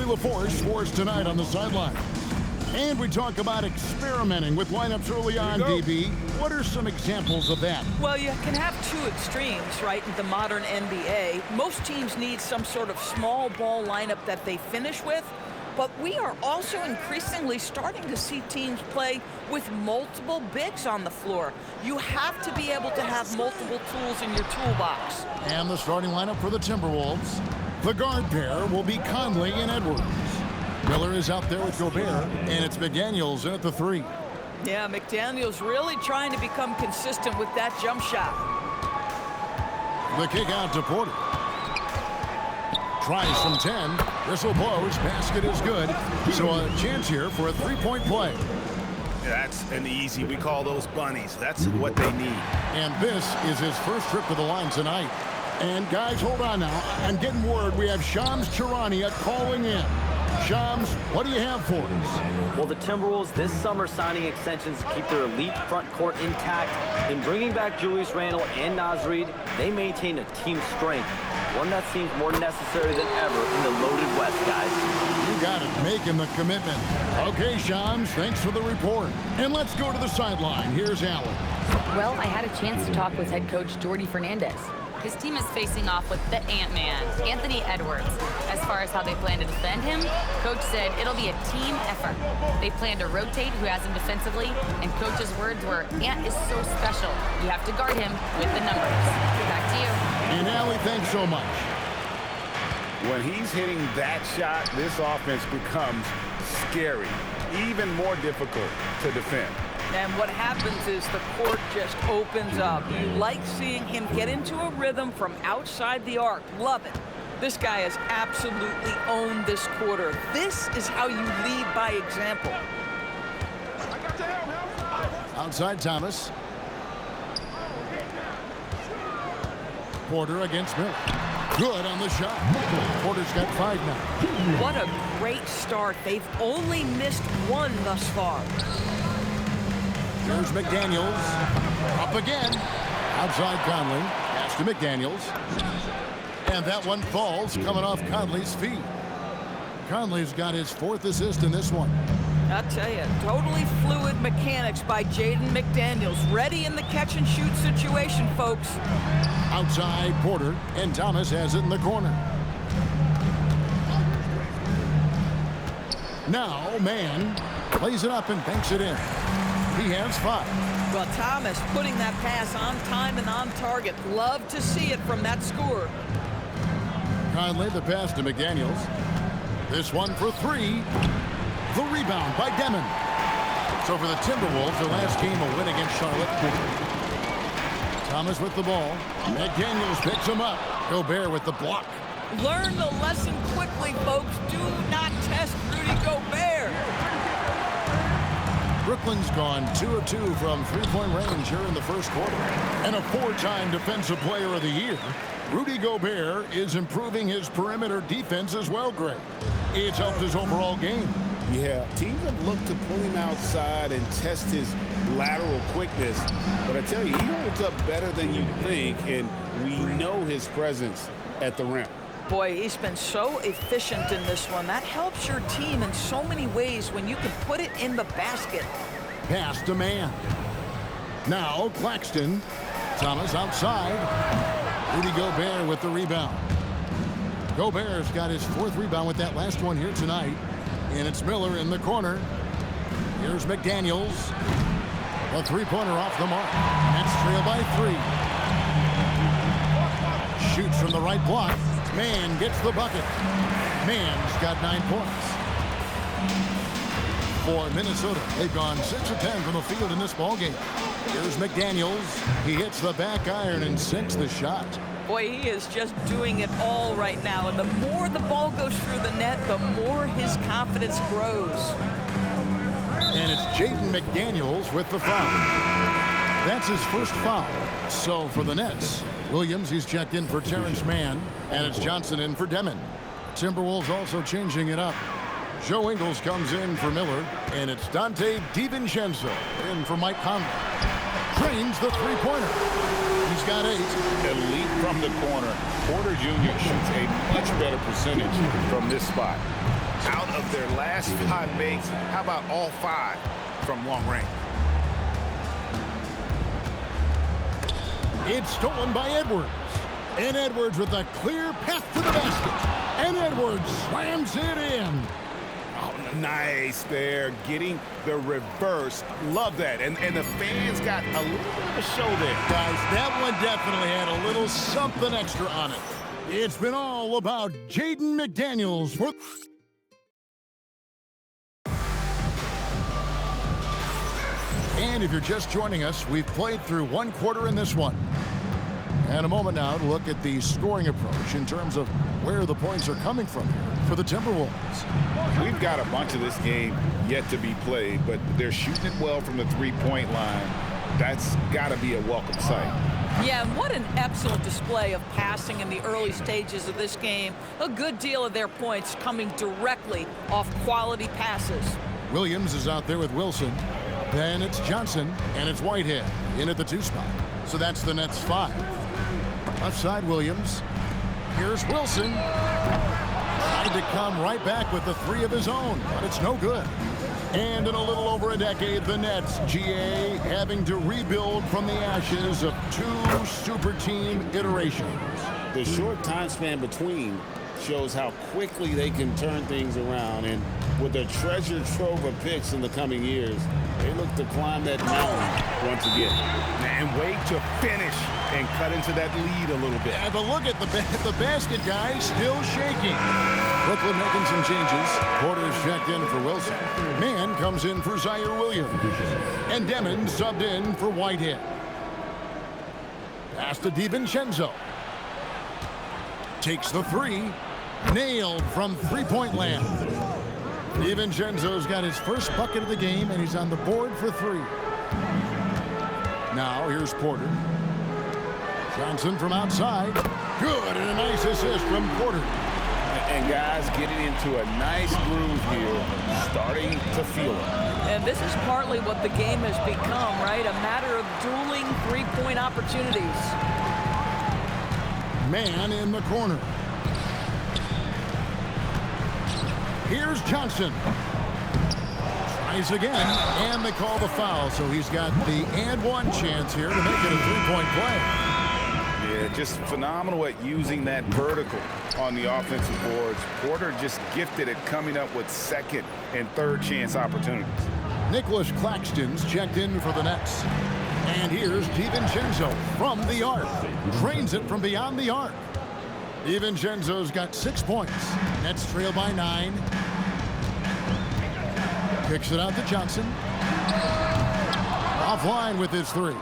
Charlie LaForce for us tonight on the sideline. And we talk about experimenting with lineups early on, DB. What are some examples of that? Well, you can have two extremes, right, in the modern NBA. Most teams need some sort of small ball lineup that they finish with. But we are also increasingly starting to see teams play with multiple bigs on the floor. You have to be able to have multiple tools in your toolbox. And the starting lineup for the Timberwolves. The guard pair will be Conley and Edwards. Miller is out there with Gobert, and it's McDaniels in at the 3. Yeah, McDaniels really trying to become consistent with that jump shot. The kick out to Porter. Tries from 10. Whistle blows. Basket is good. So a chance here for a three-point play. That's an easy. We call those bunnies. That's what they need. And this is his first trip to the line tonight. And guys, hold on now. I'm getting word we have Shams Charania calling in. Shams, what do you have for us? Well, the Timberwolves this summer signing extensions to keep their elite front court intact. In bringing back Julius Randle and Naz Reid, they maintain a team strength, one that seems more necessary than ever in the loaded West, guys. You got it, making the commitment. Okay, Shams, thanks for the report. And let's go to the sideline. Here's Allen. Well, I had a chance to talk with head coach Jordi Fernandez. His team is facing off with the Ant-Man, Anthony Edwards. As far as how they plan to defend him, Coach said it'll be a team effort. They plan to rotate who has him defensively, and Coach's words were, Ant is so special. You have to guard him with the numbers. Back to you. And Allie, thanks so much. When he's hitting that shot, this offense becomes scary, even more difficult to defend. And what happens is the court just opens up. You like seeing him get into a rhythm from outside the arc. Love it. This guy has absolutely owned this quarter. This is how you lead by example. Outside Thomas. Porter against Miller. Good on the shot. Porter's got 5 now. What a great start. They've only missed one thus far. Here's McDaniels. Up again. Outside Conley. Pass to McDaniels. And that one falls coming off Conley's feet. Conley's got his 4th assist in this one. I'll tell you, totally fluid mechanics by Jaden McDaniels. Ready in the catch-and-shoot situation, folks. Outside Porter, and Thomas has it in the corner. Now, Mann plays it up and banks it in. He has 5. Well, Thomas putting that pass on time and on target. Love to see it from that scorer. Conley, the pass to McDaniels. This one for 3. The rebound by Demon. So for the Timberwolves, their last game a win against Charlotte. Thomas with the ball. McDaniels picks him up. Gobert with the block. Learn the lesson quickly, folks. Do not test Rudy Gobert. Brooklyn's gone 2 of 2 from three-point range here in the first quarter. And a 4-time Defensive Player of the Year. Rudy Gobert is improving his perimeter defense as well, Greg. It's helped his overall game. Yeah, teams have looked to pull him outside and test his lateral quickness. But I tell you, he holds up better than you think, and we know his presence at the rim. Boy, he's been so efficient in this one. That helps your team in so many ways when you can put it in the basket. Pass to Mann. Now Claxton. Thomas outside. Rudy Gobert with the rebound. Gobert's got his 4th rebound with that last one here tonight. And it's Miller in the corner. Here's McDaniels. A 3-pointer off the mark. Nets trail by 3. Shoots from the right block. Mann gets the bucket. Mann's got 9 points. For Minnesota, they've gone 6 of 10 from the field in this ballgame. Here's McDaniels. He hits the back iron and sinks the shot. Boy, he is just doing it all right now. And the more the ball goes through the net, the more his confidence grows. And it's Jaden McDaniels with the foul. That's his first foul. So for the Nets, Williams, he's checked in for Terrence Mann, and it's Johnson in for Demon. Timberwolves also changing it up. Joe Ingles comes in for Miller, and it's Dante DiVincenzo in for Mike Conley. Drains the 3-pointer. He's got 8. Elite from the corner. Porter Jr. shoots a much better percentage from this spot. Out of their last 5 makes, how about all 5 from long range? It's stolen by Edwards. And Edwards with a clear path to the basket. And Edwards slams it in. Oh, nice there, getting the reverse. Love that. And the fans got a little bit of a show there. Guys, that one definitely had a little something extra on it. It's been all about Jaden McDaniels for... And if you're just joining us, we've played through 1 quarter in this one. And a moment now to look at the scoring approach in terms of where the points are coming from here for the Timberwolves. We've got a bunch of this game yet to be played, but they're shooting it well from the three-point line. That's got to be a welcome sight. Yeah, and what an excellent display of passing in the early stages of this game. A good deal of their points coming directly off quality passes. Williams is out there with Wilson. Then it's Johnson, and it's Whitehead in at the 2 spot. So that's the Nets 5. Left side, Williams. Here's Wilson. Tried to come right back with the 3 of his own, but it's no good. And in a little over a decade, the Nets, GA, having to rebuild from the ashes of 2 super team iterations. The short time span between shows how quickly they can turn things around, and with a treasure trove of picks in the coming years, they look to climb that mountain once again. And wait to finish and cut into that lead a little bit. Yeah, but look at the basket, guys, still shaking. Brooklyn making some changes. Porter's checked in for Wilson. Mann comes in for Zaire Williams. And Demon subbed in for Whitehead. Pass to DiVincenzo. Takes the 3. Nailed from three-point land. DiVincenzo's got his first bucket of the game, and he's on the board for 3. Now here's Porter. Johnson from outside. Good, and a nice assist from Porter. And guys getting into a nice groove here, starting to feel it. And this is partly what the game has become, right? A matter of dueling three-point opportunities. Man in the corner. Here's Johnson. Tries again, and they call the foul, so he's got the and 1 chance here to make it a 3-point play. Yeah, just phenomenal at using that vertical on the offensive boards. Porter just gifted at coming up with second and third chance opportunities. Nicholas Claxton's checked in for the Nets. And here's DiVincenzo from the arc. Drains it from beyond the arc. DiVincenzo's got 6 points. Nets trail by 9. Kicks it out to Johnson. Offline with his 3.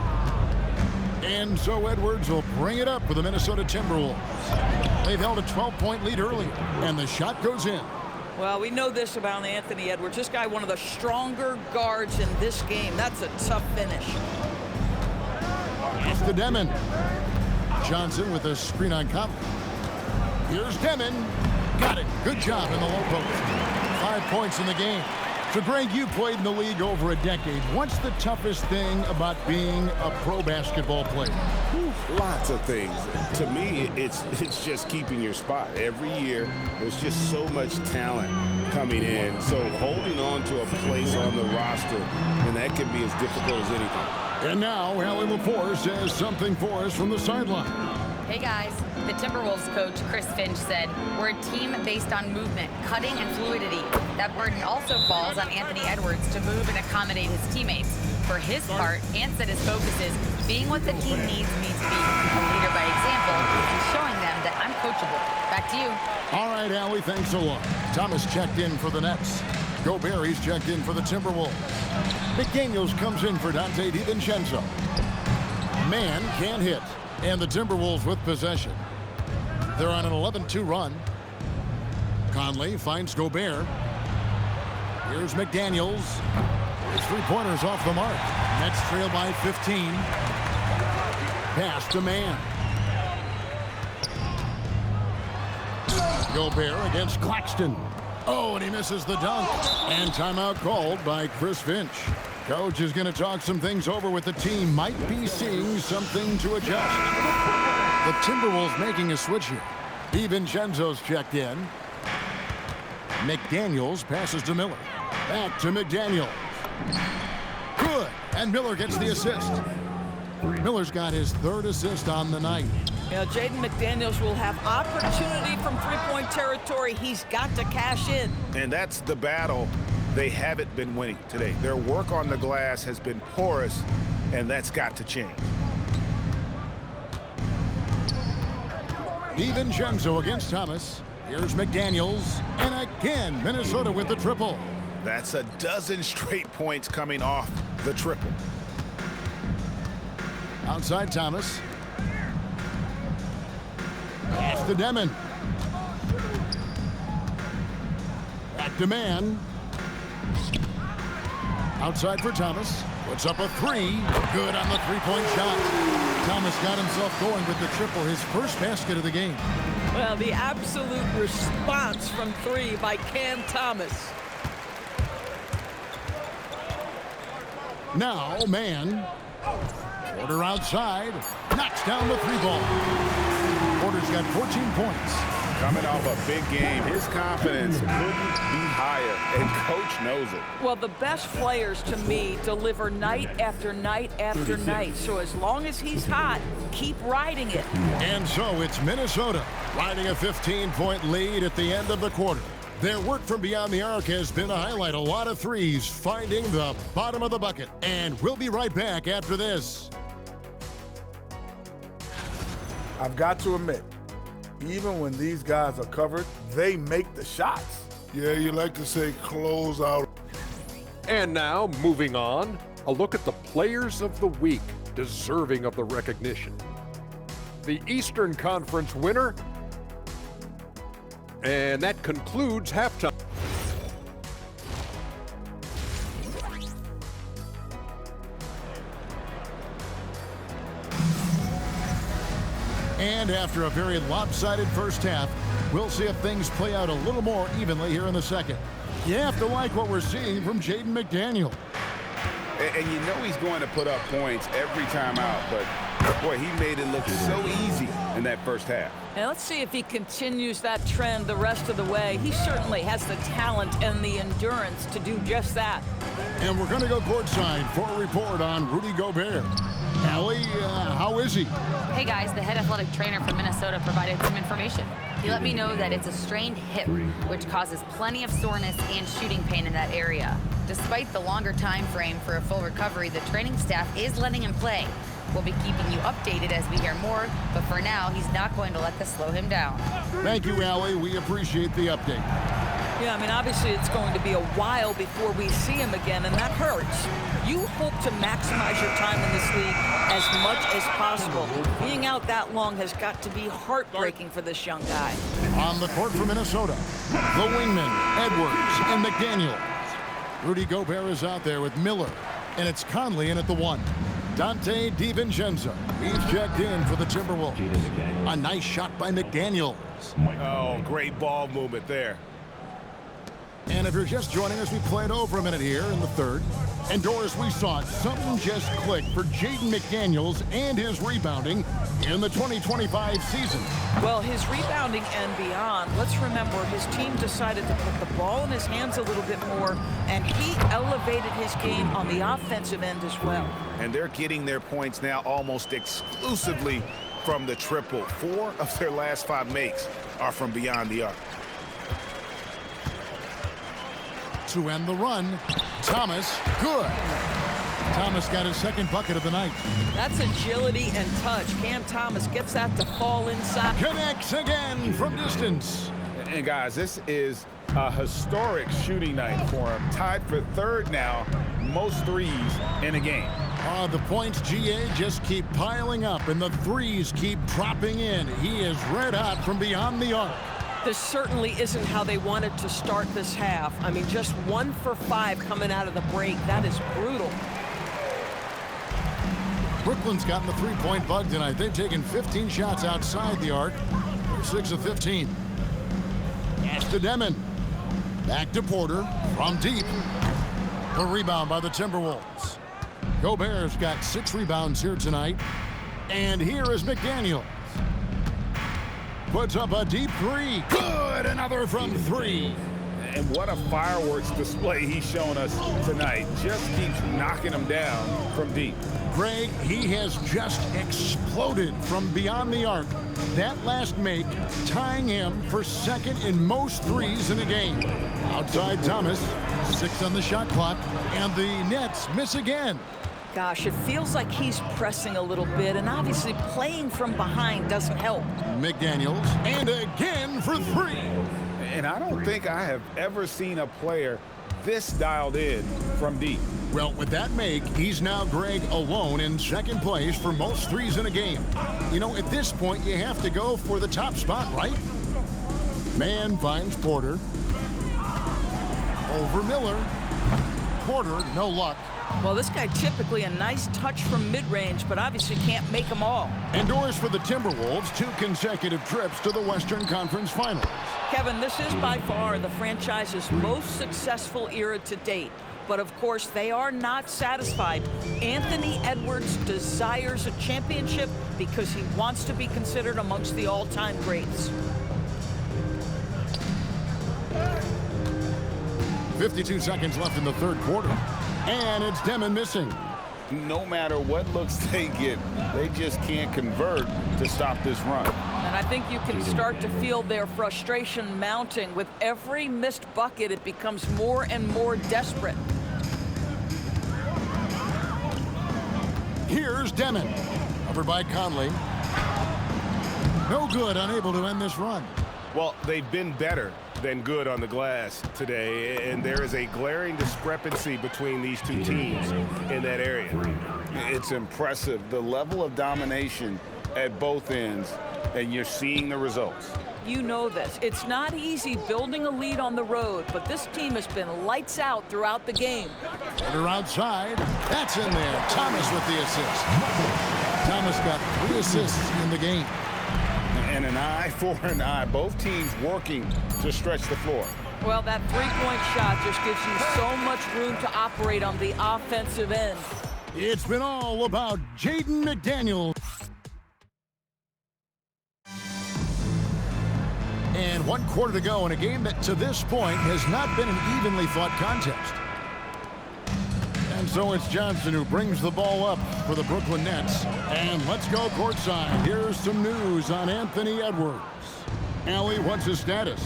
And so Edwards will bring it up for the Minnesota Timberwolves. They've held a 12-point lead earlier, and the shot goes in. Well, we know this about Anthony Edwards. This guy, one of the stronger guards in this game. That's a tough finish. It's to Demon. Johnson with a screen on Conley. Here's Demon. Got it. Good job in the low post. 5 points in the game. So, Greg, you played in the league over a decade. What's the toughest thing about being a pro basketball player? Lots of things. To me, it's just keeping your spot. Every year, there's just so much talent coming in. So holding on to a place on the roster, and that can be as difficult as anything. And now, Allie Lepore says something for us from the sideline. Hey guys, the Timberwolves coach, Chris Finch, said, "We're a team based on movement, cutting, and fluidity. That burden also falls on Anthony Edwards to move and accommodate his teammates. For his part, Ant said his focus is being what the team needs me to be, a leader by example, and showing them that I'm coachable." Back to you. All right, Allie, thanks a lot. Thomas checked in for the Nets. Gobert, he's checked in for the Timberwolves. McDaniels comes in for Dante DiVincenzo. Man can't hit. And the Timberwolves with possession. They're on an 11-2 run. Conley finds Gobert. Here's McDaniels. His 3-pointers off the mark. Nets trail by 15. Pass to Man. Gobert against Claxton. Oh, and he misses the dunk. And timeout called by Chris Finch. Coach is going to talk some things over with the team. Might be seeing something to adjust. The Timberwolves making a switch here. DiVincenzo's checked in. McDaniels passes to Miller. Back to McDaniels. Good. And Miller gets the assist. Miller's got his 3rd assist on the night. You know, Jaden McDaniels will have opportunity from three-point territory. He's got to cash in. And that's the battle they haven't been winning today. Their work on the glass has been porous, and that's got to change. DiVincenzo against Thomas. Here's McDaniels. And again, Minnesota with the triple. That's a dozen straight points coming off the triple. Outside Thomas. Pass to Demon. Back to Mann. Outside for Thomas. Puts up a 3. Good on the three-point shot. Thomas got himself going with the triple, his first basket of the game. Well, the absolute response from 3 by Cam Thomas. Now, Mann. Porter outside. Knocks down the 3 ball. Porter's got 14 points. Coming off a big game, his confidence couldn't be higher, and coach knows it. Well, the best players to me deliver night after night after night. So as long as he's hot, keep riding it. And so it's Minnesota riding a 15-point lead at the end of the quarter. Their work from beyond the arc has been to highlight a lot of threes, finding the bottom of the bucket. And we'll be right back after this. I've got to admit, even when these guys are covered, they make the shots. Yeah, you like to say close out. And now, moving on, a look at the players of the week deserving of the recognition. The Eastern Conference winner. And that concludes halftime. And after a very lopsided first half, we'll see if things play out a little more evenly here in the second. You have to like what we're seeing from Jaden McDaniel. And you know he's going to put up points every time out, but boy, he made it look so easy in that first half. And let's see if he continues that trend the rest of the way. He certainly has the talent and the endurance to do just that. And we're going to go courtside for a report on Rudy Gobert. Allie, how is he? Hey guys, the head athletic trainer from Minnesota provided some information. He let me know that it's a strained hip, which causes plenty of soreness and shooting pain in that area. Despite the longer time frame for a full recovery, the training staff is letting him play. We'll be keeping you updated as we hear more, but for now, he's not going to let this slow him down. Thank you, Allie. We appreciate the update. Yeah, I mean, obviously it's going to be a while before we see him again, and that hurts. You hope to maximize your time in this league as much as possible. Being out that long has got to be heartbreaking for this young guy. On the court for Minnesota, the wingmen, Edwards and McDaniels. Rudy Gobert is out there with Miller, and it's Conley in at the 1. Dante DiVincenzo, he's checked in for the Timberwolves. A nice shot by McDaniels. Oh, great ball movement there. And if you're just joining us, we played over a minute here in the third. And Doris, we saw it. Something just clicked for Jaden McDaniels and his rebounding in the 2025 season. Well, his rebounding and beyond, let's remember his team decided to put the ball in his hands a little bit more, and he elevated his game on the offensive end as well. And they're getting their points now almost exclusively from the triple. 4 of their last 5 makes are from beyond the arc. To end the run, Thomas, good. Thomas got his second bucket of the night. That's agility and touch. Cam Thomas gets that to fall inside. Connects again from distance. And guys, this is a historic shooting night for him. Tied for 3rd now, most threes in a game. The points, GA, just keep piling up, and the threes keep dropping in. He is red hot from beyond the arc. This certainly isn't how they wanted to start this half. I mean, just 1 for 5 coming out of the break. That is brutal. Brooklyn's gotten the three-point bug tonight. They've taken 15 shots outside the arc. They're 6 of 15. Pass to Demon. Back to Porter from deep. The rebound by the Timberwolves. Gobert's got 6 rebounds here tonight. And here is McDaniels. Puts up a deep 3. Good! Another from 3. And what a fireworks display he's shown us tonight. Just keeps knocking them down from deep. Greg, he has just exploded from beyond the arc. That last make tying him for second in most threes in a game. Outside Thomas, 6 on the shot clock, and the Nets miss again. Gosh, it feels like he's pressing a little bit, and obviously playing from behind doesn't help. McDaniels, and again for 3. And I don't think I have ever seen a player this dialed in from deep. Well, with that make, he's now, Greg, alone in second place for most threes in a game. You know, at this point, you have to go for the top spot, right? Man finds Porter. Over Miller. Porter, no luck. Well, this guy typically a nice touch from mid-range, but obviously can't make them all. Endures for the Timberwolves 2 consecutive trips to the Western Conference Finals. Kevin, this is by far the franchise's most successful era to date. But of course, they are not satisfied. Anthony Edwards desires a championship because he wants to be considered amongst the all-time greats. 52 seconds left in the third quarter. And it's Demon missing. No matter what looks they get, they just can't convert to stop this run. And I think you can start to feel their frustration mounting. With every missed bucket, it becomes more and more desperate. Here's Demon. Covered by Conley. No good, unable to end this run. Well, they've been better than good on the glass today, and there is a glaring discrepancy between these two teams in that area. It's impressive, the level of domination at both ends, and you're seeing the results. You know this. It's not easy building a lead on the road, but this team has been lights out throughout the game. Porter outside. That's in there. Thomas with the assist. Thomas got 3 assists in the game. And an eye for an eye. Both teams working to stretch the floor. Well, that three-point shot just gives you so much room to operate on the offensive end. It's been all about Jaden McDaniels. And 1 quarter to go in a game that to this point has not been an evenly fought contest. And so it's Johnson who brings the ball up for the Brooklyn Nets. And let's go courtside. Here's some news on Anthony Edwards. Allie, what's his status?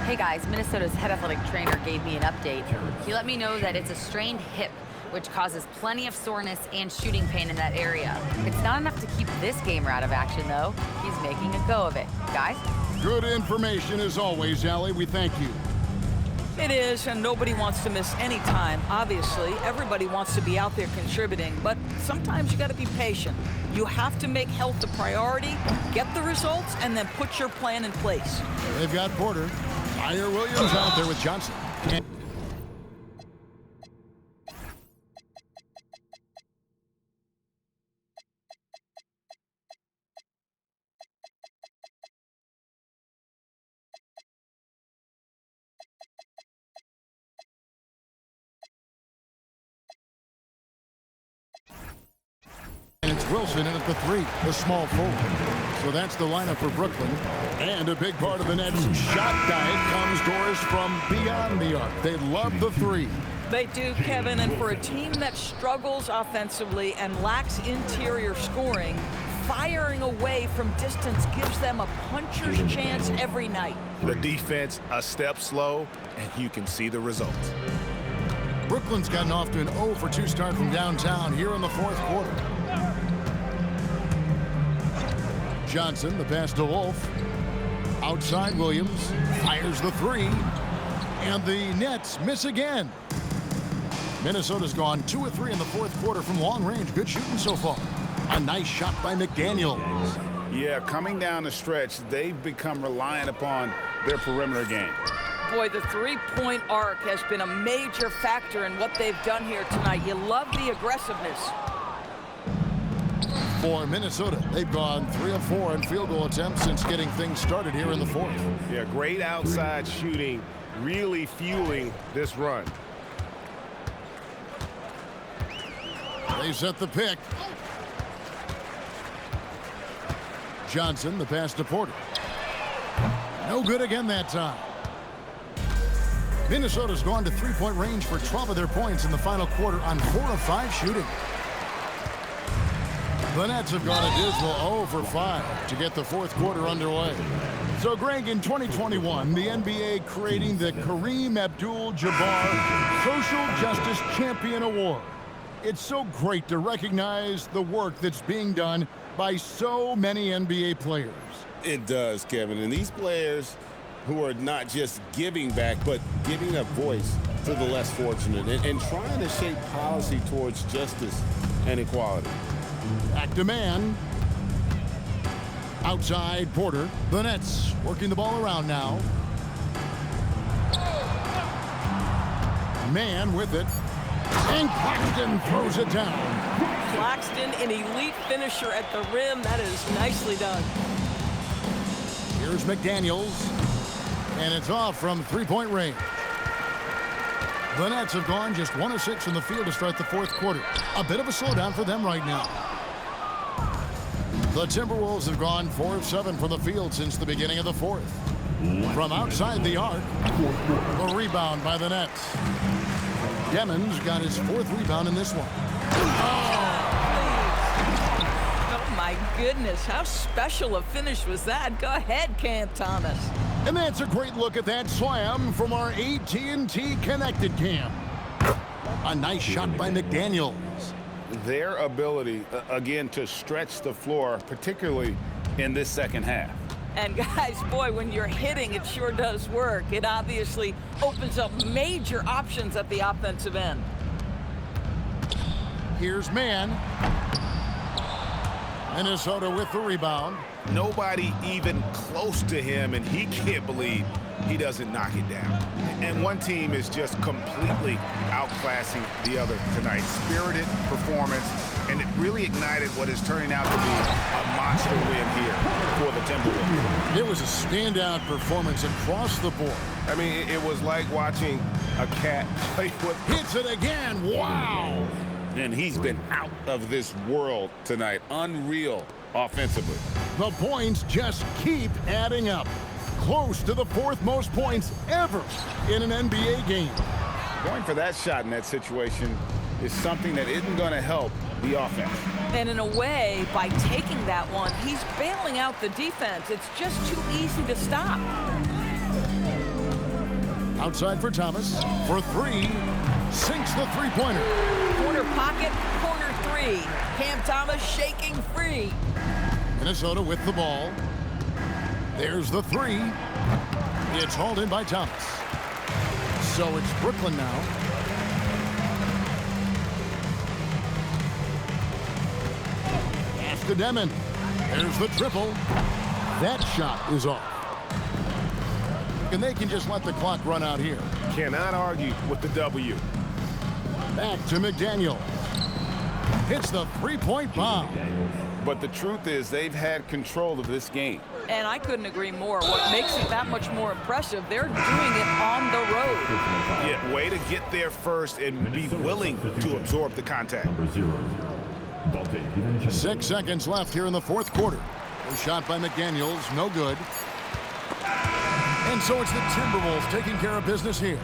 Hey guys, Minnesota's head athletic trainer gave me an update. He let me know that it's a strained hip, which causes plenty of soreness and shooting pain in that area. It's not enough to keep this gamer out of action, though. He's making a go of it. Guys? Good information as always, Allie. We thank you. It is, and nobody wants to miss any time. Obviously, everybody wants to be out there contributing, but sometimes you got to be patient. You have to make health a priority, get the results, and then put your plan in place. They've got Porter. Fire Williams out there with Johnson. And it's Wilson in at the 3, the small forward. So that's the lineup for Brooklyn. And a big part of the Nets' shot diet comes doors from beyond the arc. They love the 3. They do, Kevin, and for a team that struggles offensively and lacks interior scoring, firing away from distance gives them a puncher's chance every night. The defense a step slow, and you can see the results. Brooklyn's gotten off to an 0 for 2 start from downtown here in the 4th quarter. Johnson, the pass to Wolf. Outside Williams, fires the 3. And the Nets miss again. Minnesota's gone 2 of 3 in the 4th quarter from long range. Good shooting so far. A nice shot by McDaniels. Yeah, coming down the stretch, they've become reliant upon their perimeter game. Boy, the three-point arc has been a major factor in what they've done here tonight. You love the aggressiveness. For Minnesota, they've gone 3 of 4 in field goal attempts since getting things started here in the 4th. Yeah, great outside shooting, really fueling this run. They set the pick. Johnson, the pass to Porter. No good again that time. Minnesota's gone to three-point range for 12 of their points in the final quarter on 4 of 5 shooting. The Nets have gone a dismal 0 for 5 to get the fourth quarter underway. So, Greg, in 2021, the NBA creating the Kareem Abdul-Jabbar Social Justice Champion Award. It's so great to recognize the work that's being done by so many NBA players. It does, Kevin. And these players who are not just giving back, but giving a voice to the less fortunate and trying to shape policy towards justice and equality. Back to man. Outside Porter. The Nets working the ball around now. Man with it. And Claxton throws it down. Claxton, an elite finisher at the rim. That is nicely done. Here's McDaniels. And it's off from three-point range. The Nets have gone just 1 of 6 in the field to start the fourth quarter. A bit of a slowdown for them right now. The Timberwolves have gone 4 of 7 from the field since the beginning of the fourth. From outside the arc, a rebound by the Nets. Demons got his 4th rebound in this one. Oh, my goodness. How special a finish was that? Go ahead, Cam Thomas. And that's a great look at that slam from our AT&T Connected Cam. A nice shot by McDaniels. Their ability, again, to stretch the floor, particularly in this second half. And guys, boy, when you're hitting, it sure does work. It obviously opens up major options at the offensive end. Here's man. Minnesota with the rebound. Nobody even close to him, and he can't believe he doesn't knock it down. And one team is just completely outclassing the other tonight. Spirited performance, and it really ignited what is turning out to be a monster win here for the Timberwolves. It was a standout performance across the board. I mean, it was like watching a cat play with... Hits it again. Wow. And he's been out of this world tonight. Unreal offensively. The points just keep adding up. Close to the 4th most points ever in an NBA game. Going for that shot in that situation is something that isn't going to help the offense. And in a way, by taking that one, he's bailing out the defense. It's just too easy to stop. Outside for Thomas. For 3. Sinks the three-pointer. Corner pocket, corner 3. Cam Thomas shaking free. Minnesota with the ball. There's the 3. It's hauled in by Thomas. So it's Brooklyn now. Pass to Demon. There's the triple. That shot is off. And they can just let the clock run out here. Cannot argue with the W. Back to McDaniel. Hits the three-point bomb. But the truth is they've had control of this game. And I couldn't agree more. What makes it that much more impressive, they're doing it on the road. Yeah, way to get there first and be willing to absorb the contact. 6 seconds left here in the fourth quarter. A shot by McDaniels, no good. And so it's the Timberwolves taking care of business here.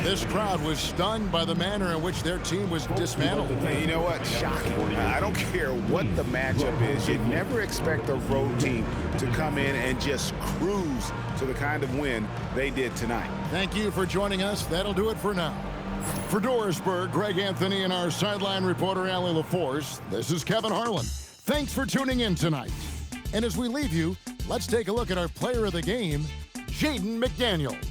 This crowd was stunned by the manner in which their team was dismantled. And you know what? Shocking. I don't care what the matchup is. You'd never expect a road team to come in and just cruise to the kind of win they did tonight. Thank you for joining us. That'll do it for now. For Dorisburg, Greg Anthony, and our sideline reporter, Allie LaForce, this is Kevin Harlan. Thanks for tuning in tonight. And as we leave you, let's take a look at our player of the game, Jaden McDaniels.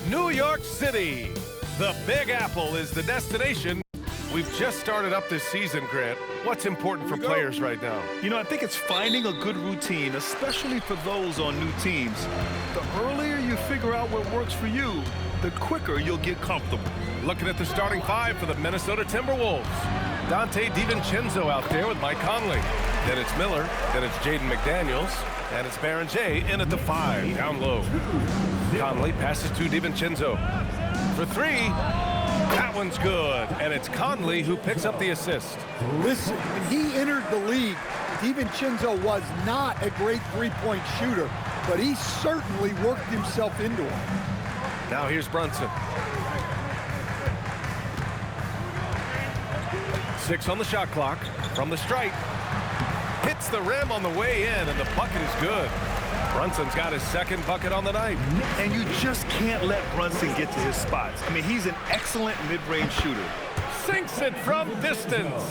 New York City. The Big Apple is the destination. We've just started up this season, Grant. What's important for players right now? You know, I think it's finding a good routine, especially for those on new teams. The earlier you figure out what works for you, the quicker you'll get comfortable. Looking at the starting five for the Minnesota Timberwolves. Dante DiVincenzo out there with Mike Conley. Then it's Miller, then it's Jaden McDaniels, and it's Baron J in at the 5, down low. Conley passes to DiVincenzo. For 3, that one's good, and it's Conley who picks up the assist. Listen, when he entered the league, DiVincenzo was not a great three-point shooter, but he certainly worked himself into it. Now here's Brunson. 6 on the shot clock from the stripe. Hits the rim on the way in, and the bucket is good. Brunson's got his second bucket on the night. And you just can't let Brunson get to his spots. I mean, he's an excellent mid-range shooter. Sinks it from distance.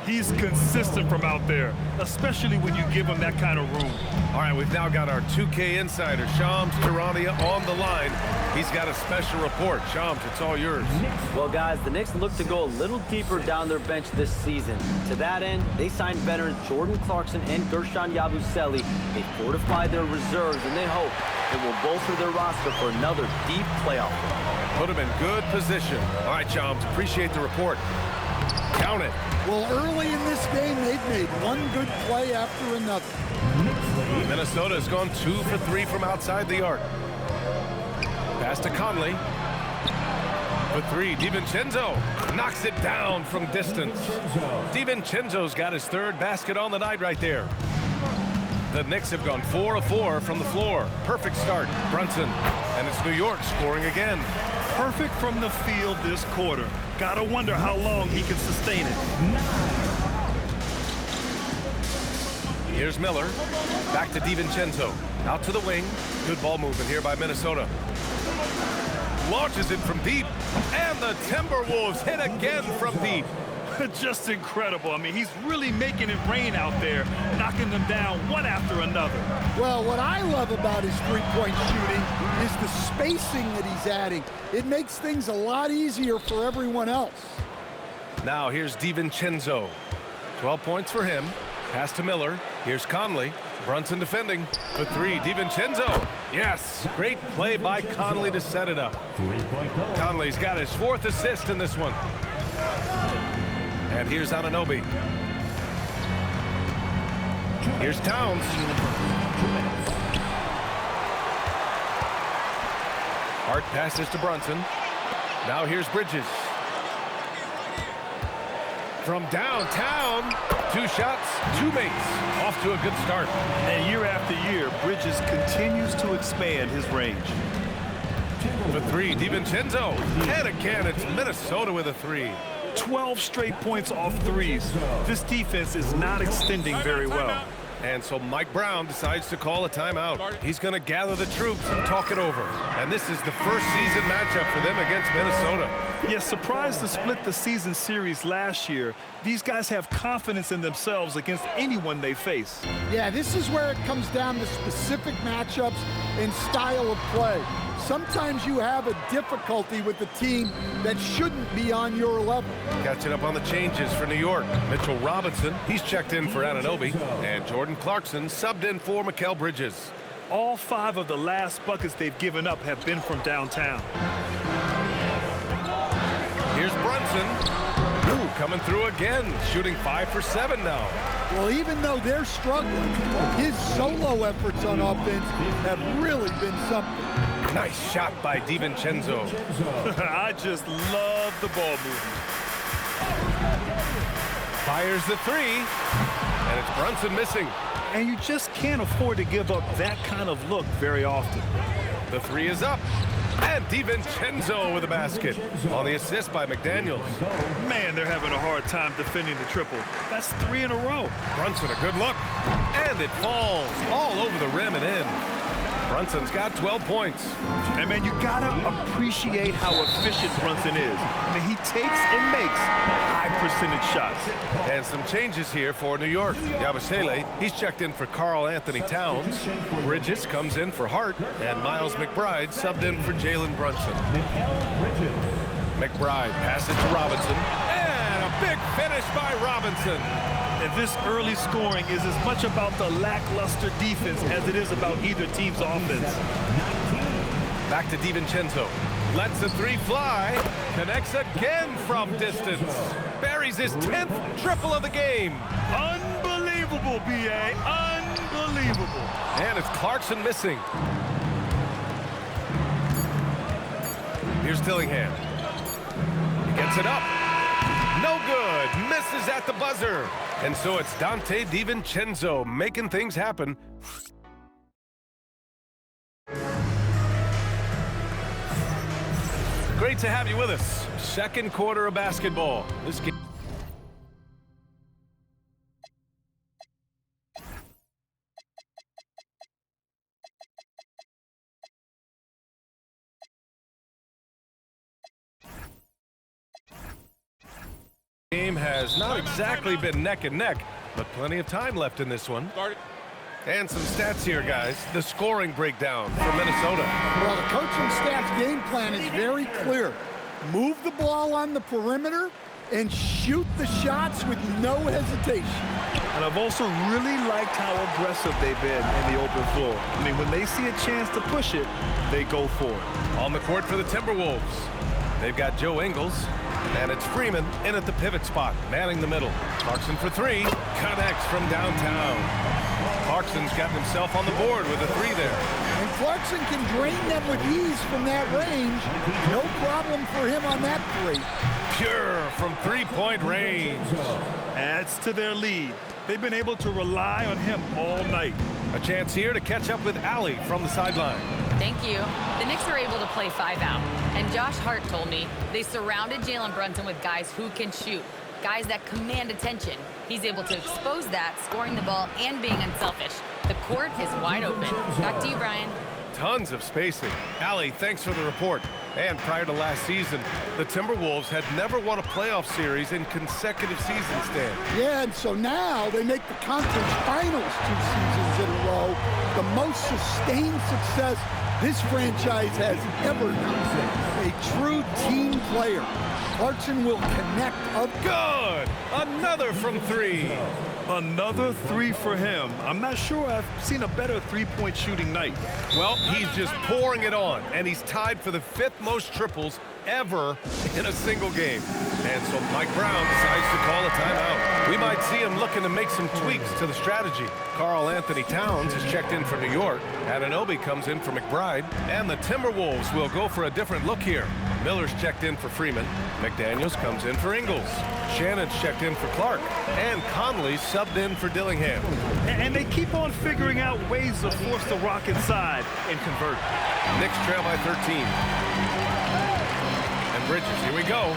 He's consistent from out there, especially when you give him that kind of room. All right, we've now got our 2K insider, Shams Charania, on the line. He's got a special report. Shams, it's all yours. Well, guys, the Knicks look to go a little deeper down their bench this season. To that end, they signed veterans Jordan Clarkson and Gershon Yabusele. They fortified their reserves, and they hope it will bolster their roster for another deep playoff run. Put them in good position. All right, Shams, appreciate the report. Count it. Well, early in this game, they've made one good play after another. Minnesota has gone 2 for 3 from outside the arc. Pass to Conley. For 3, DiVincenzo knocks it down from distance. DiVincenzo's got his third basket on the night right there. The Knicks have gone 4 of 4 from the floor. Perfect start, Brunson. And it's New York scoring again. Perfect from the field this quarter. Gotta wonder how long he can sustain it. Here's Miller. Back to DiVincenzo. Out to the wing. Good ball movement here by Minnesota. Launches it from deep. And the Timberwolves hit again from deep. Just incredible. I mean, he's really making it rain out there, knocking them down one after another. Well, what I love about his three-point shooting is the spacing that he's adding. It makes things a lot easier for everyone else. Now here's DiVincenzo. 12 points for him. Pass to Miller. Here's Conley. Brunson defending. For 3, DiVincenzo. Yes, great play by Conley to set it up. Conley's got his 4th assist in this one. And here's Anunoby. Here's Towns. Hart passes to Brunson. Now here's Bridges. From downtown, 2 shots, 2 makes. Off to a good start. And year after year, Bridges continues to expand his range. For 3, DiVincenzo. And again, it's Minnesota with a 3. 12 straight points off threes. This defense is not extending very well. And so Mike Brown decides to call a timeout. He's going to gather the troops and talk it over. And this is the first season matchup for them against Minnesota. Yeah, surprised to split the season series last year. These guys have confidence in themselves against anyone they face. Yeah, this is where it comes down to specific matchups and style of play. Sometimes you have a difficulty with the team that shouldn't be on your level. Catching up on the changes for New York. Mitchell Robinson, he's checked in for Anunoby. And Jordan Clarkson subbed in for Mikal Bridges. All 5 of the last buckets they've given up have been from downtown. Here's Brunson. Ooh, coming through again, shooting 5 for 7 now. Well, even though they're struggling, his solo efforts on offense have really been something. Nice shot by DiVincenzo. I just love the ball movement. Fires the 3, and it's Brunson missing. And you just can't afford to give up that kind of look very often. The 3 is up. And DiVincenzo with a basket on the assist by McDaniels. Man, they're having a hard time defending the triple. That's 3 in a row. Brunson, a good look. And it falls all over the rim and in. Brunson's got 12 points. And, man, you got to appreciate how efficient Brunson is. I mean, he takes and makes high percentage shots. And some changes here for New York. Yabusele, he's checked in for Karl Anthony Towns. Bridges comes in for Hart. And Miles McBride subbed in for Jalen Brunson. McBride passes to Robinson. And a big finish by Robinson. And this early scoring is as much about the lackluster defense as it is about either team's offense. Back to DiVincenzo. Lets the three fly. Connects again from distance. Buries his 10th triple of the game. Unbelievable, B.A. Unbelievable. And it's Clarkson missing. Here's Dillingham. He gets it up. No good. Misses at the buzzer. And so it's Donte DiVincenzo making things happen. Great to have you with us. Second quarter of basketball. This game. Game has not exactly been neck and neck, but plenty of time left in this one. And some stats here, guys. The scoring breakdown for Minnesota. Well, the coaching staff's game plan is very clear. Move the ball on the perimeter and shoot the shots with no hesitation. And I've also really liked how aggressive they've been in the open floor. I mean, when they see a chance to push it, they go for it. On the court for the Timberwolves, they've got Joe Ingles. And it's Freeman in at the pivot spot, manning the middle. Clarkson for three, connects from downtown. Clarkson's got himself on the board with a three there. And Clarkson can drain them with ease from that range. No problem for him on that three. Pure from three-point range. Adds to their lead. They've been able to rely on him all night. A chance here to catch up with Allie from the sideline. Thank you. The Knicks were able to play 5 out. And Josh Hart told me they surrounded Jalen Brunson with guys who can shoot, guys that command attention. He's able to expose that, scoring the ball and being unselfish. The court is wide open. Back to you, Brian. Tons of spacing. Allie, thanks for the report. And prior to last season, the Timberwolves had never won a playoff series in consecutive seasons, Stan. Yeah, and so now they make the conference finals 2 seasons in a row. The most sustained success this franchise has ever known. A true team player. Clarkson will connect up. Good! Another from three. Another three for him. I'm not sure I've seen a better three-point shooting night. Well, he's just pouring it on, and he's tied for the 5th most triples ever in a single game. And so Mike Brown decides to call a timeout. We might see him looking to make some tweaks to the strategy. Karl Anthony Towns has checked in for New York. Anunoby comes in for McBride. And the Timberwolves will go for a different look here. Miller's checked in for Freeman. McDaniels comes in for Ingles. Shannon's checked in for Clark. And Conley subbed in for Dillingham. And they keep on figuring out ways to force the rock inside and convert. Knicks trail by 13. And Bridges, here we go.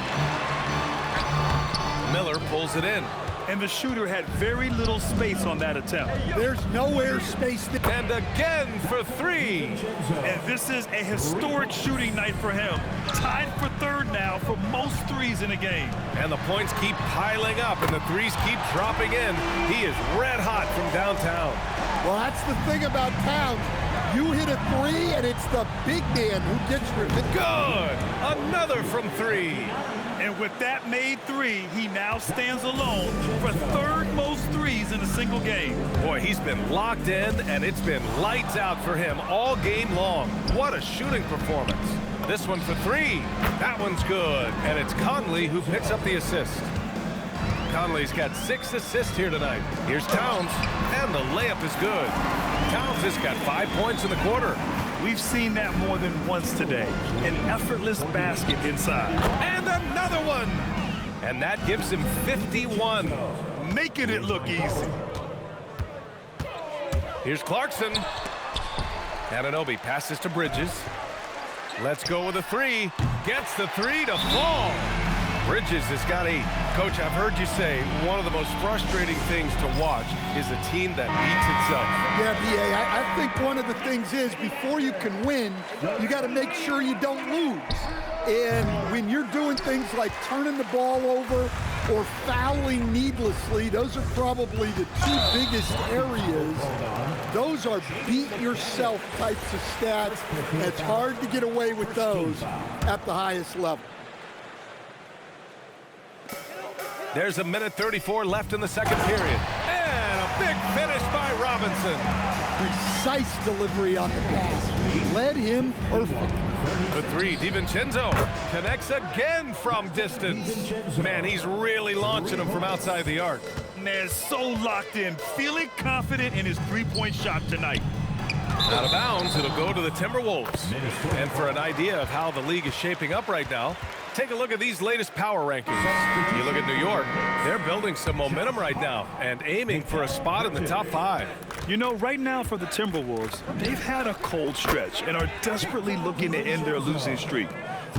Miller pulls it in. And the shooter had very little space on that attempt. There's nowhere space. And again for three. And this is a historic shooting night for him. Tied for 3rd now for most threes in a game. And the points keep piling up and the threes keep dropping in. He is red hot from downtown. Well, that's the thing about Towns. You hit a three, and it's the big man who gets revenge. Good! Another from three. And with that made three, he now stands alone for 3rd most threes in a single game. Boy, he's been locked in, and it's been lights out for him all game long. What a shooting performance. This one for three. That one's good. And it's Conley who picks up the assist. Conley's got 6 assists here tonight. Here's Towns, and the layup is good. Towns has got 5 points in the quarter. We've seen that more than once today. An effortless basket inside. And another one! And that gives him 51. Making it look easy. Here's Clarkson. Anunoby passes to Bridges. Let's go with a three. Gets the three to fall. Bridges has got 8. Coach, I've heard you say one of the most frustrating things to watch is a team that beats itself. Yeah, B.A., I think one of the things is before you can win, you got to make sure you don't lose. And when you're doing things like turning the ball over or fouling needlessly, those are probably the 2 biggest areas. Those are beat yourself types of stats. And it's hard to get away with those at the highest level. There's a minute 34 left in the second period. And a big finish by Robinson. Precise delivery on the pass. Led him perfect. The 3, DiVincenzo connects again from distance. Man, he's really launching him from outside the arc. Man, so locked in, feeling confident in his three-point shot tonight. Out of bounds, it'll go to the Timberwolves. And for an idea of how the league is shaping up right now, take a look at these latest power rankings. You look at New York, they're building some momentum right now and aiming for a spot in the top 5. You know, right now for the Timberwolves, they've had a cold stretch and are desperately looking to end their losing streak.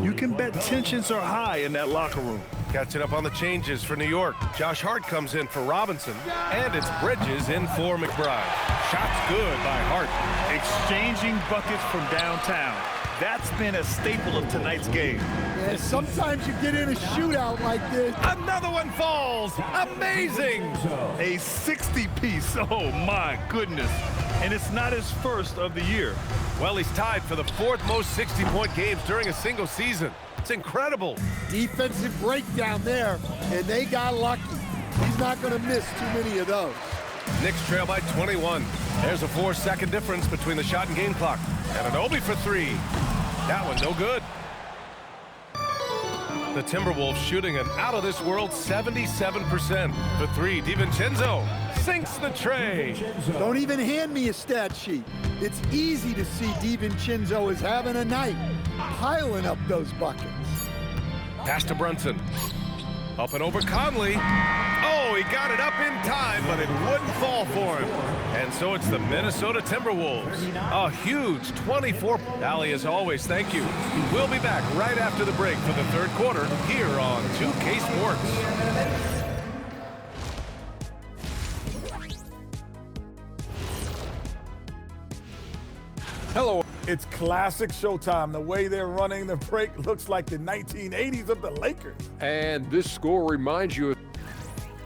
You can bet tensions are high in that locker room. Catching up on the changes for New York. Josh Hart comes in for Robinson, and it's Bridges in for McBride. Shots good by Hart. Exchanging buckets from downtown. That's been a staple of tonight's game. Yeah, sometimes you get in a shootout like this. Another one falls. Amazing. A 60-piece. Oh, my goodness. And it's not his first of the year. Well, he's tied for the 4th most 60-point games during a single season. It's incredible. Defensive breakdown there, and they got lucky. He's not going to miss too many of those. Knicks trail by 21. There's a 4-second difference between the shot and game clock. And Anunoby for 3. That one no good. The Timberwolves shooting an out-of-this-world 77%. For 3, DiVincenzo sinks the tray. Don't even hand me a stat sheet. It's easy to see DiVincenzo is having a night, piling up those buckets. Pass to Brunson. Up and over Conley. Oh, he got it up in time, but it wouldn't fall for him. And so it's the Minnesota Timberwolves. A huge 24. Ali, as always, thank you. We'll be back right after the break for the 3rd quarter here on 2K Sports. Hello. It's classic Showtime. The way they're running the break looks like the 1980s of the Lakers. And this score reminds you of...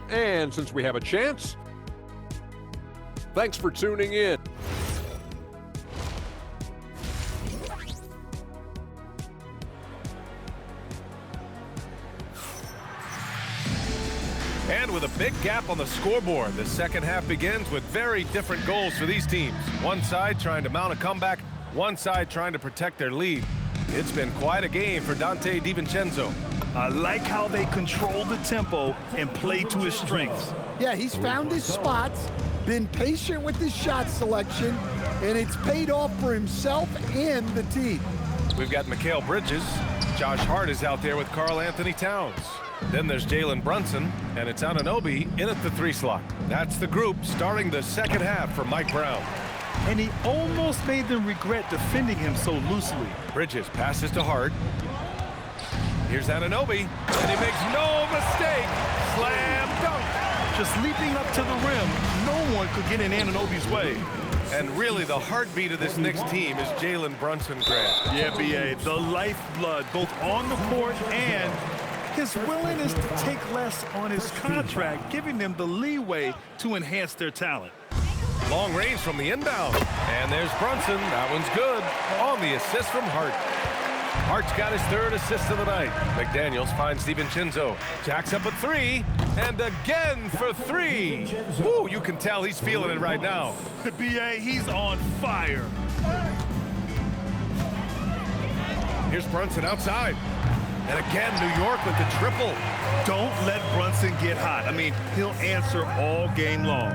And since we have a chance, thanks for tuning in. And with a big gap on the scoreboard, the second half begins with very different goals for these teams. One side trying to mount a comeback, one side trying to protect their lead. It's been quite a game for Donte DiVincenzo. I like how they control the tempo and play to his strengths. Yeah, he's found his spots, been patient with his shot selection, and it's paid off for himself and the team. We've got Mikal Bridges. Josh Hart is out there with Karl Anthony Towns. Then there's Jalen Brunson, and it's Anunoby in at the 3 slot. That's the group starting the second half for Mike Brown. And he almost made them regret defending him so loosely. Bridges passes to Hart. Here's Anunoby, and he makes no mistake. Slam dunk. Just leaping up to the rim, no one could get in Anunoby's way. And really, the heartbeat of this Knicks team is Jalen Brunson, Grant. Yeah, B.A., the lifeblood, both on the court and his willingness to take less on his contract, giving them the leeway to enhance their talent. Long range from the inbound. And there's Brunson. That one's good. On the assist from Hart. Hart's got his 3rd assist of the night. McDaniels finds DiVincenzo. Jacks up a 3. And again for 3. Woo, you can tell he's feeling it right now. The B.A., he's on fire. Here's Brunson outside. And again, New York with the triple. Don't let Brunson get hot. I mean, he'll answer all game long.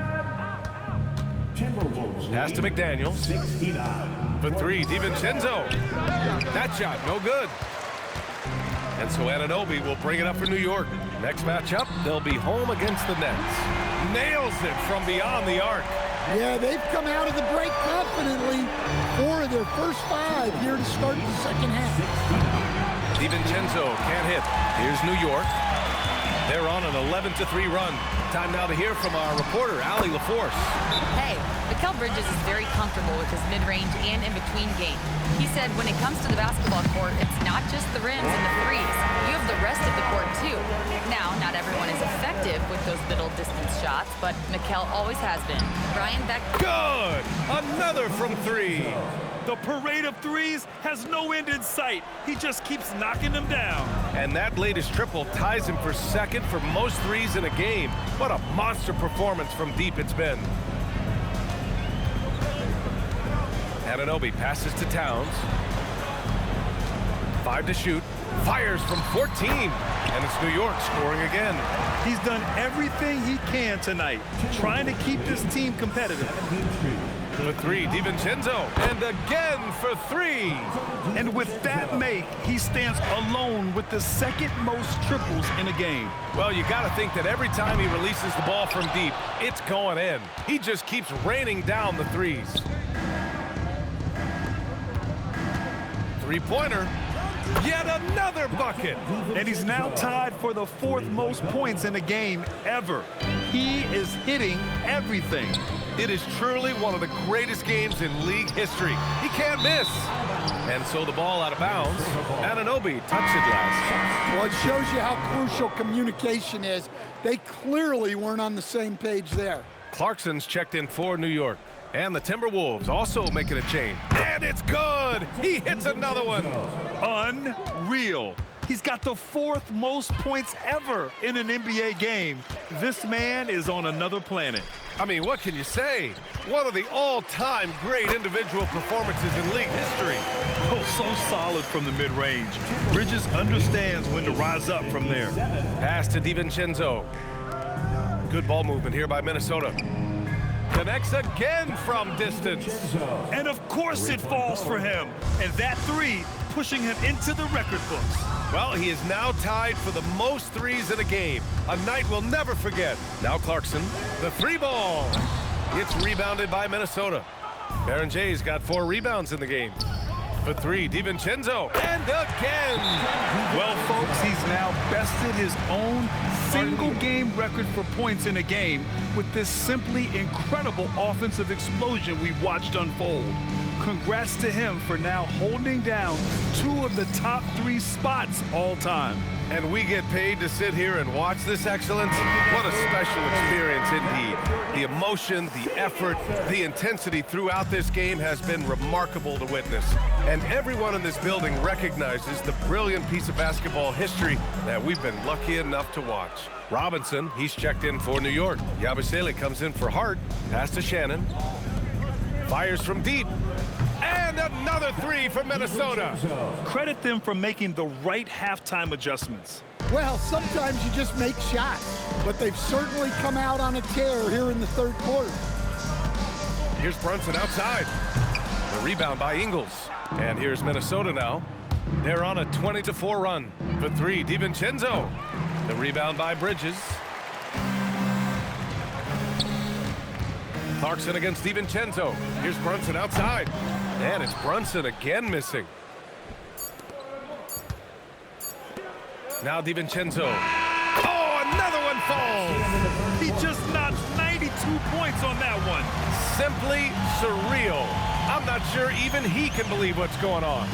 Pass to McDaniels. For 3, DiVincenzo. That shot, no good. And so Anunoby will bring it up for New York. Next matchup, they'll be home against the Nets. Nails it from beyond the arc. Yeah, they've come out of the break confidently. 4 of their first 5 here to start the second half. DiVincenzo can't hit. Here's New York. They're on an 11-3 run. Time now to hear from our reporter, Allie LaForce. Hey, Mikal Bridges is very comfortable with his mid-range and in-between game. He said when it comes to the basketball court, it's not just the rims and the threes. You have the rest of the court, too. Now, not everyone is effective with those middle-distance shots, but Mikal always has been. Brian Beck. Good! Another from three. The parade of threes has no end in sight. He just keeps knocking them down. And that latest triple ties him for second for most threes in a game. What a monster performance from deep it's been. Anunoby passes to Towns. 5 to shoot. Fires from 14. And it's New York scoring again. He's done everything he can tonight, trying to keep this team competitive. For three, DiVincenzo. And again for three. And with that make, he stands alone with the second most triples in a game. Well, you got to think that every time he releases the ball from deep, it's going in. He just keeps raining down the threes. Three-pointer. Yet another bucket. And he's now tied for the 4th most points in a game ever. He is hitting everything. It is truly one of the greatest games in league history. He can't miss. And so the ball out of bounds. Anunoby touched it last. Well, it shows you how crucial communication is. They clearly weren't on the same page there. Clarkson's checked in for New York. And the Timberwolves also making a change. And it's good! He hits another one. Unreal. He's got the 4th most points ever in an NBA game. This man is on another planet. I mean, what can you say? One of the all-time great individual performances in league history. Oh, so solid from the mid-range. Bridges understands when to rise up from there. Pass to DiVincenzo. Good ball movement here by Minnesota. Connects again from distance. And of course it falls for him. And that three pushing him into the record books. Well, he is now tied for the most threes in a game. A night we'll never forget. Now Clarkson, the three ball. It's rebounded by Minnesota. Baron Jay's got 4 rebounds in the game. For three, DiVincenzo, and again. Well, folks, he's now bested his own single-game record for points in a game with this simply incredible offensive explosion we've watched unfold. Congrats to him for now holding down 2 of the top 3 spots all time. And we get paid to sit here and watch this excellence? What a special experience indeed. The emotion, the effort, the intensity throughout this game has been remarkable to witness. And everyone in this building recognizes the brilliant piece of basketball history that we've been lucky enough to watch. Robinson, he's checked in for New York. Yabusele comes in for Hart. Pass to Shannon. Fires from deep. And another three for Minnesota. Credit them for making the right halftime adjustments. Well, sometimes you just make shots, but they've certainly come out on a tear here in the 3rd quarter. Here's Brunson outside. The rebound by Ingles. And here's Minnesota now. They're on a 20-4 run. For three, DiVincenzo. The rebound by Bridges. Clarkson against DiVincenzo. Here's Brunson outside. And it's Brunson again missing. Now DiVincenzo. Oh, another one falls. He just notched 92 points on that one. Simply surreal. I'm not sure even he can believe what's going on.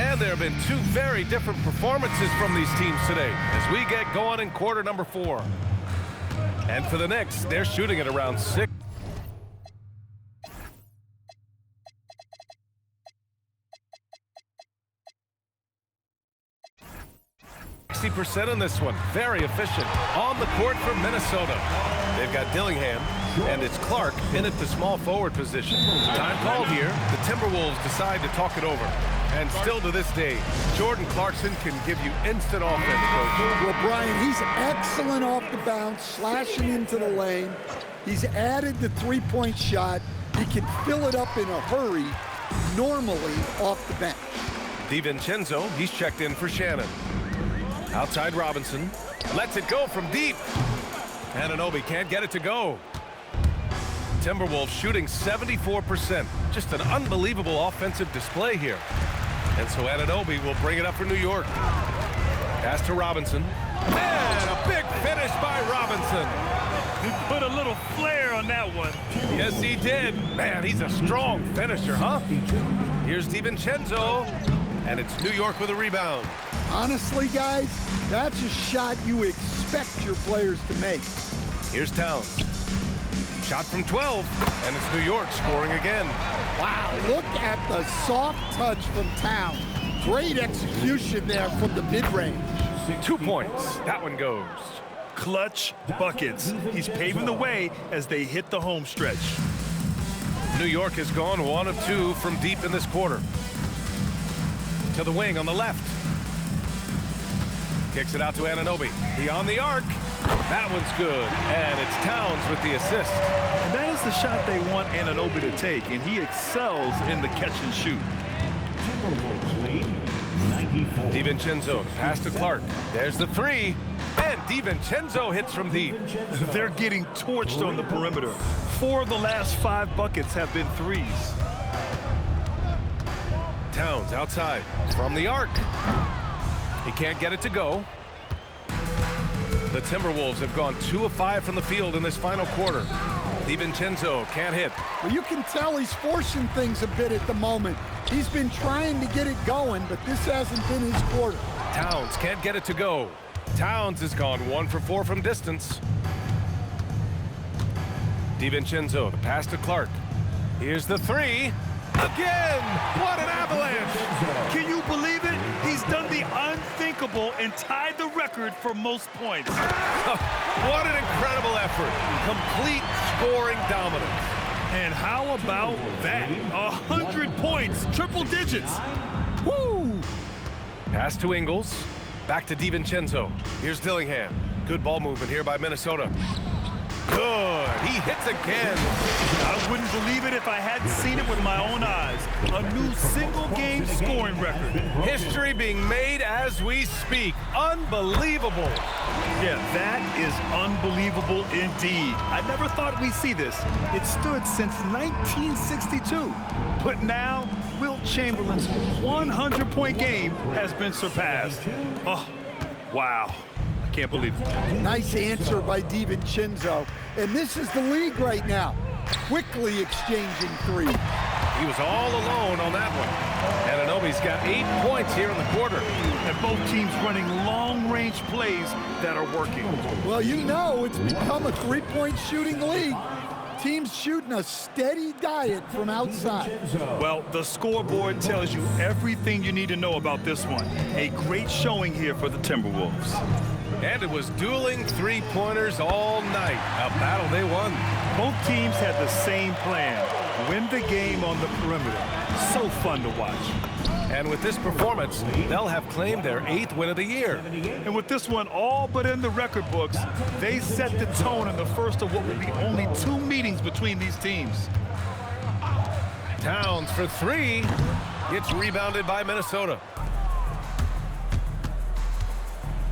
And there have been 2 very different performances from these teams today as we get going in quarter number 4. And for the Knicks, they're shooting at around 6. %60 in this one. Very efficient. On the court for Minnesota. They've got Dillingham, and it's Clark in at the small forward position. Time called here. The Timberwolves decide to talk it over. And still to this day, Jordan Clarkson can give you instant offense, Coach. Well, Brian, he's excellent off the bounce, slashing into the lane. He's added the three-point shot. He can fill it up in a hurry, normally off the bench. DiVincenzo, he's checked in for Shannon. Outside Robinson, lets it go from deep. Anunoby can't get it to go. Timberwolves shooting 74%. Just an unbelievable offensive display here. And so Anunoby will bring it up for New York. Pass to Robinson. And a big finish by Robinson. He put a little flair on that one. Yes, he did. Man, he's a strong finisher, huh? Here's DiVincenzo, and it's New York with a rebound. Honestly, guys, that's a shot you expect your players to make. Here's Towns. Shot from 12, and it's New York scoring again. Wow, look at the soft touch from Towns. Great execution there from the mid-range. 2 points. That one goes. Clutch buckets. He's paving the way as they hit the home stretch. New York has gone 1 of 2 from deep in this quarter. To the wing on the left. Kicks it out to Anunoby. Beyond the arc. That one's good. And it's Towns with the assist. And that is the shot they want Anunoby to take, and he excels in the catch and shoot. DiVincenzo, pass to Clark. There's the three. And DiVincenzo hits from deep. They're getting torched on the perimeter. 4 of the last 5 buckets have been threes. Towns outside from the arc. He can't get it to go. The Timberwolves have gone 2 of 5 from the field in this final quarter. DiVincenzo can't hit. Well, you can tell he's forcing things a bit at the moment. He's been trying to get it going, but this hasn't been his quarter. Towns can't get it to go. Towns has gone 1 for 4 from distance. DiVincenzo, the pass to Clark. Here's the three. Again! What an avalanche! Can you believe it? He's done the unthinkable and tied the record for most points. What an incredible effort. Complete scoring dominance. And how about that? 100 points, triple digits. Woo! Pass to Ingles. Back to DiVincenzo. Here's Dillingham. Good ball movement here by Minnesota. Good. He hits again. I wouldn't believe it if I hadn't seen it with my own eyes. A new single-game scoring record. History being made as we speak. Unbelievable. Yeah, that is unbelievable indeed. I never thought we'd see this. It stood since 1962. But now, Wilt Chamberlain's 100-point game has been surpassed. Oh, wow. Can't believe it. Nice answer by DiVincenzo. And this is the league right now. Quickly exchanging three. He was all alone on that one. Anunoby's got 8 points here in the quarter. And both teams running long-range plays that are working. Well, you know it's become a three-point shooting league. Teams shooting a steady diet from outside. Well, the scoreboard tells you everything you need to know about this one. A great showing here for the Timberwolves. And it was dueling three-pointers all night. A battle they won. Both teams had the same plan. Win the game on the perimeter. So fun to watch. And with this performance, they'll have claimed their 8th win of the year. And with this one all but in the record books, they set the tone in the first of what will be only 2 meetings between these teams. Towns for 3. Gets rebounded by Minnesota.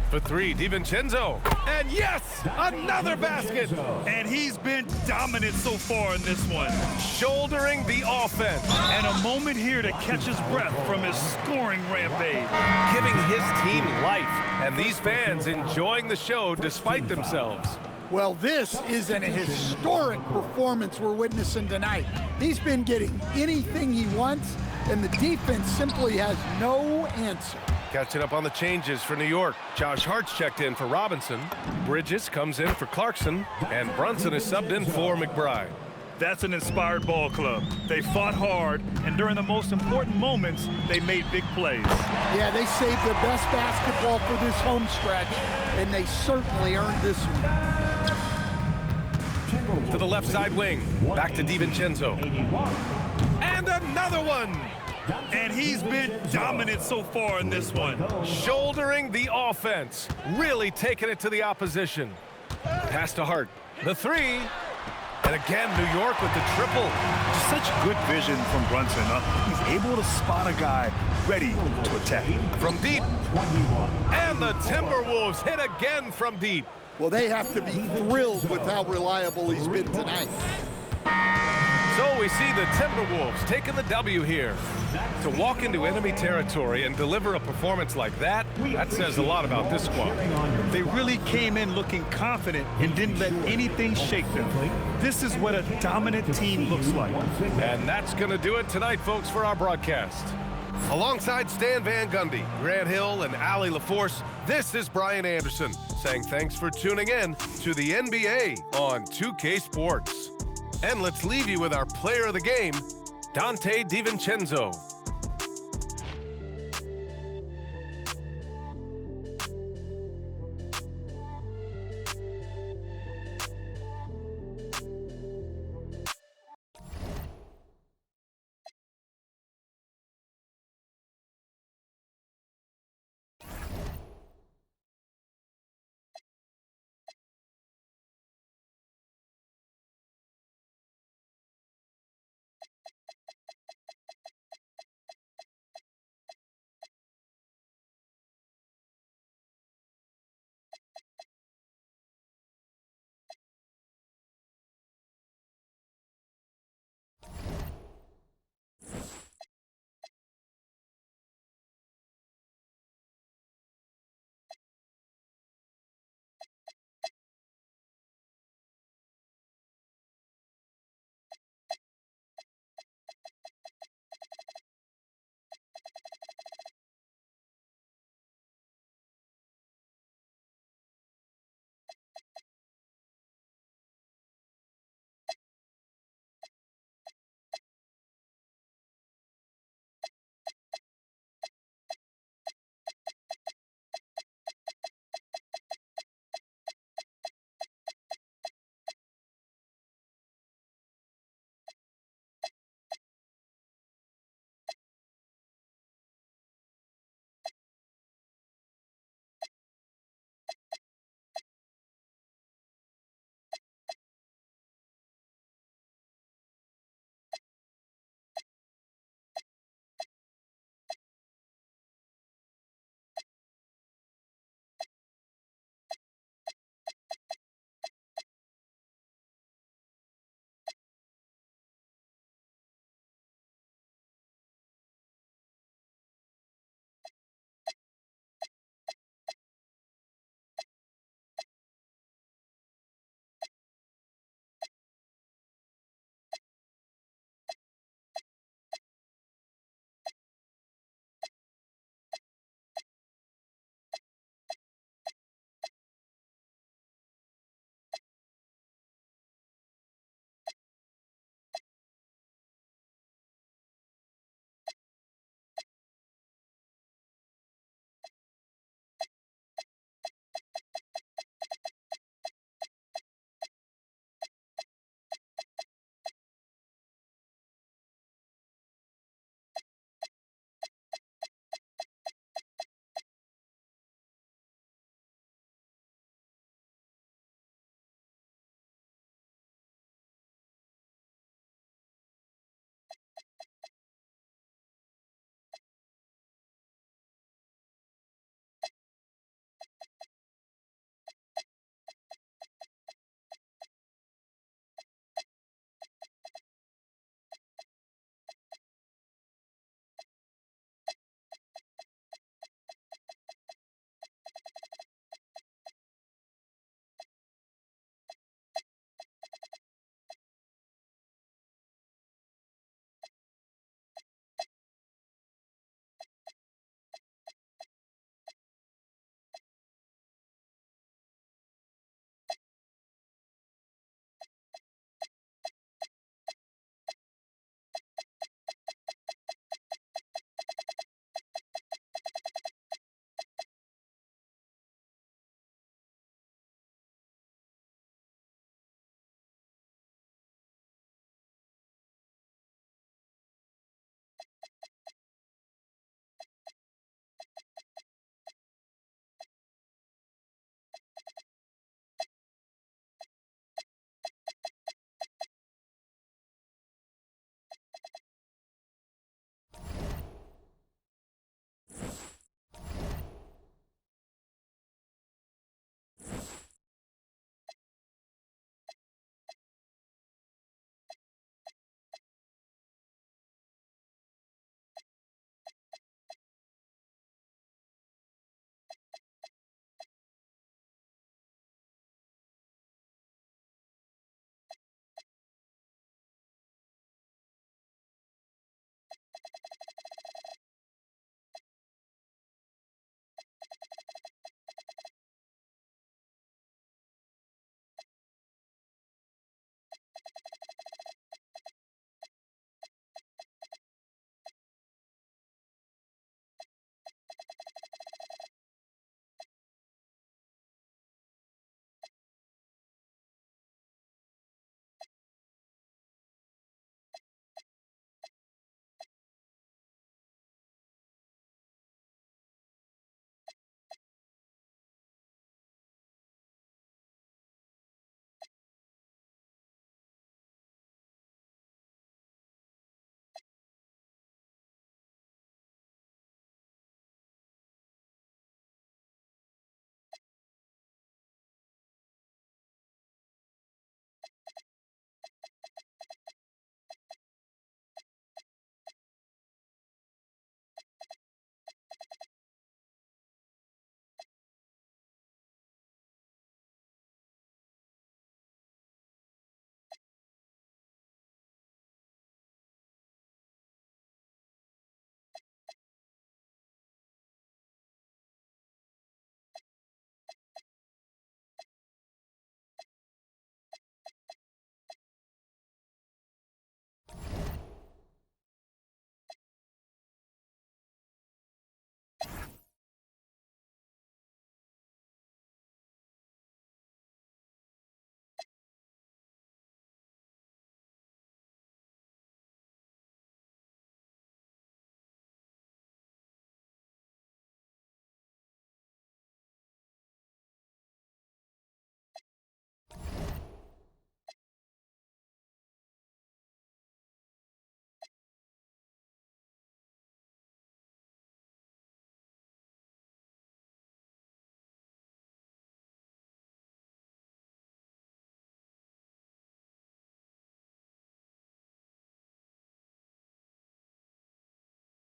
For 3, DiVincenzo. And yes, another basket. And he's been dominant so far in this one. Shouldering the offense. And a moment here to catch his breath from his scoring rampage. Giving his team life. And these fans enjoying the show despite themselves. Well, this is an historic performance we're witnessing tonight. He's been getting anything he wants, and the defense simply has no answer. Catching up on the changes for New York. Josh Hart's checked in for Robinson. Bridges comes in for Clarkson. And Brunson is subbed in for McBride. That's an inspired ball club. They fought hard, and during the most important moments, they made big plays. Yeah, they saved their best basketball for this home stretch, and they certainly earned this one. To the left side wing. Back to DiVincenzo. And another one! And he's been dominant so far in this one. Shouldering the offense. Really taking it to the opposition. Pass to Hart. The 3. And again, New York with the triple. Just such good vision from Brunson. He's able to spot a guy ready to attack. From deep. And the Timberwolves hit again from deep. Well, they have to be thrilled with how reliable he's been tonight. So we see the Timberwolves taking the W here. To walk into enemy territory and deliver a performance like that, that says a lot about this squad. They really came in looking confident and didn't let anything shake them. This is what a dominant team looks like. And that's going to do it tonight, folks, for our broadcast. Alongside Stan Van Gundy, Grant Hill, and Allie LaForce, this is Brian Anderson saying thanks for tuning in to the NBA on 2K Sports. And let's leave you with our player of the game, Donte DiVincenzo.